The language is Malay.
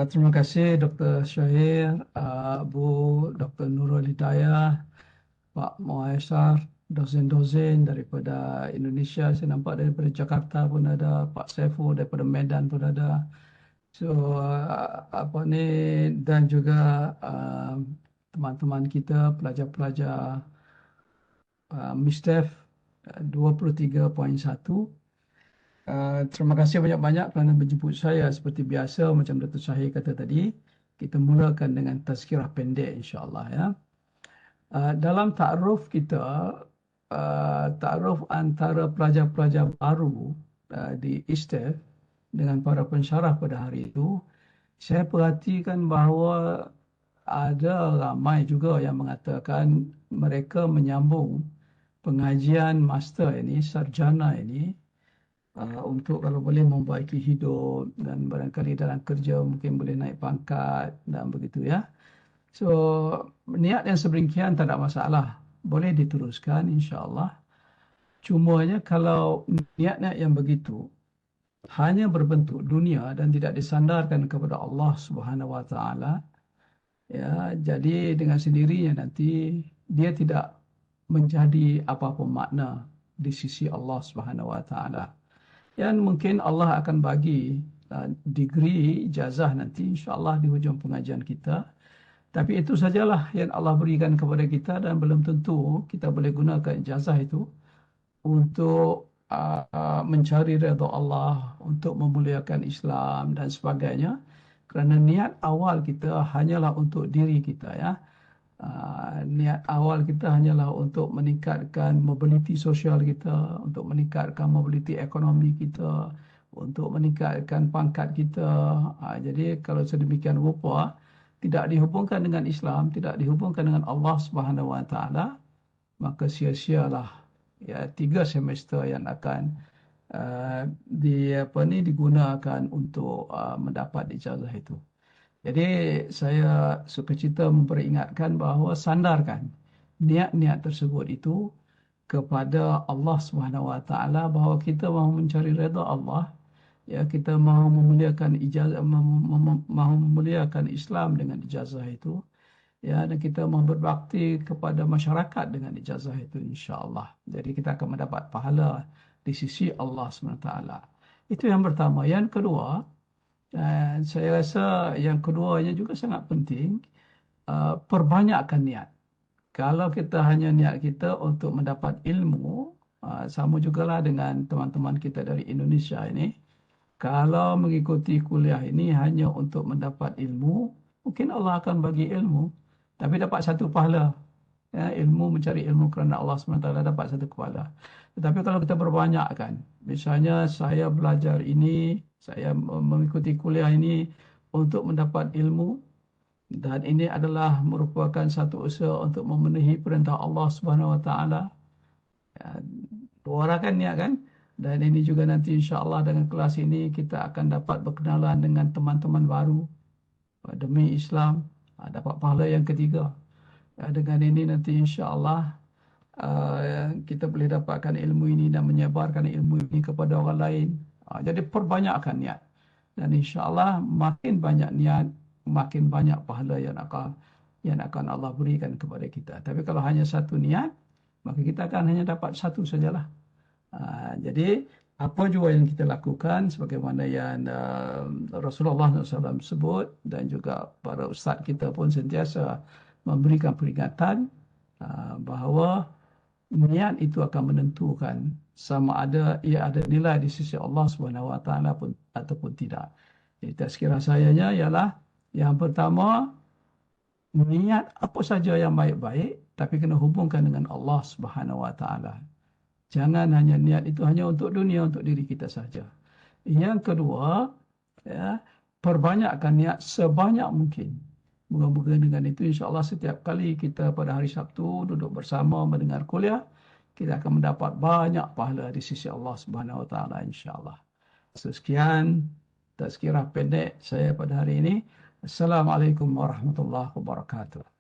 Terima kasih Dr. Syahir, Bu Dr. Nurul Hidayah, Pak Muaisar, dosen-dosen daripada Indonesia. Saya nampak daripada Jakarta pun ada, Pak Saiful daripada Medan pun ada. So, apa ni, dan juga uh, teman-teman kita, pelajar-pelajar MISTEF 23.1. Terima kasih banyak-banyak kerana menjemput saya. Seperti biasa, macam Datuk Syahir kata tadi, kita mulakan dengan tazkirah pendek insya-Allah ya. Dalam ta'aruf kita, ta'aruf antara pelajar-pelajar baru di ISTEF dengan para pensyarah pada hari itu, saya perhatikan bahawa ada ramai juga yang mengatakan mereka menyambung pengajian master ini, sarjana ini, untuk kalau boleh membaiki hidup dan barangkali dalam kerja mungkin boleh naik pangkat dan begitu ya. So, niat yang sedemikian tak ada masalah. Boleh diteruskan insya-Allah. Cumanya kalau niat-niat yang begitu hanya berbentuk dunia dan tidak disandarkan kepada Allah Subhanahu Wa Taala, ya, jadi dengan sendirinya nanti dia tidak menjadi apa-apa makna di sisi Allah Subhanahu Wa Taala. Dan mungkin Allah akan bagi degree ijazah nanti insya-Allah di hujung pengajian kita. Tapi itu sajalah yang Allah berikan kepada kita dan belum tentu kita boleh gunakan ijazah itu untuk mencari redha Allah, untuk memuliakan Islam dan sebagainya. Kerana niat awal kita hanyalah untuk diri kita ya. Niat awal kita hanyalah untuk meningkatkan mobiliti sosial kita, untuk meningkatkan mobiliti ekonomi kita, untuk meningkatkan pangkat kita. Jadi kalau sedemikian rupa tidak dihubungkan dengan Islam, tidak dihubungkan dengan Allah Subhanahu Wa Taala, maka sia-sialah ya 3 semester yang akan digunakan untuk mendapat ijazah itu. Jadi saya sukacita memperingatkan bahawa sandarkan niat-niat tersebut itu kepada Allah Subhanahu Wa Taala, bahawa kita mahu mencari redha Allah, ya, kita mahu memuliakan ijazah, mahu memuliakan Islam dengan ijazah itu, ya, dan kita mahu berbakti kepada masyarakat dengan ijazah itu insya-Allah. Jadi kita akan mendapat pahala di sisi Allah Subhanahu Wa Taala. Itu yang pertama. Yang kedua, dan saya rasa yang keduanya juga sangat penting, perbanyakkan niat. Kalau kita hanya niat kita untuk mendapat ilmu, sama jugalah dengan teman-teman kita dari Indonesia ini, kalau mengikuti kuliah ini hanya untuk mendapat ilmu, mungkin Allah akan bagi ilmu, tapi dapat satu pahala. Ya, ilmu, mencari ilmu kerana Allah SWT dapat satu pahala. Tetapi kalau kita berbanyakkan, misalnya saya belajar ini, saya mengikuti kuliah ini untuk mendapat ilmu, dan ini adalah merupakan satu usaha untuk memenuhi perintah Allah Subhanahu Wa Taala. Dua orang kan niat kan? Dan ini juga nanti insya-Allah dengan kelas ini kita akan dapat berkenalan dengan teman-teman baru demi Islam, dapat pahala yang ketiga. Dengan ini nanti insya-Allah kita boleh dapatkan ilmu ini dan menyebarkan ilmu ini kepada orang lain. Jadi perbanyakkan niat. Dan insya-Allah makin banyak niat, makin banyak pahala yang akan Allah berikan kepada kita. Tapi kalau hanya satu niat, maka kita akan hanya dapat satu sajalah. Jadi apa juga yang kita lakukan sebagaimana yang Rasulullah SAW sebut dan juga para ustaz kita pun sentiasa memberikan peringatan bahawa niat itu akan menentukan sama ada ia ada nilai di sisi Allah Subhanahu Wa Taala pun ataupun tidak. Jadi tazkirah sayanya ialah yang pertama, niat apa saja yang baik-baik tapi kena hubungkan dengan Allah Subhanahu Wa Taala. Jangan hanya niat itu hanya untuk dunia, untuk diri kita saja. Yang kedua, ya, perbanyakkan niat sebanyak mungkin. Moga-moga dengan itu insya-Allah setiap kali kita pada hari Sabtu duduk bersama mendengar kuliah, kita akan mendapat banyak pahala di sisi Allah Subhanahu Wa Taala insya-Allah. Sekian tazkirah pendek saya pada hari ini. Assalamualaikum warahmatullahi wabarakatuh.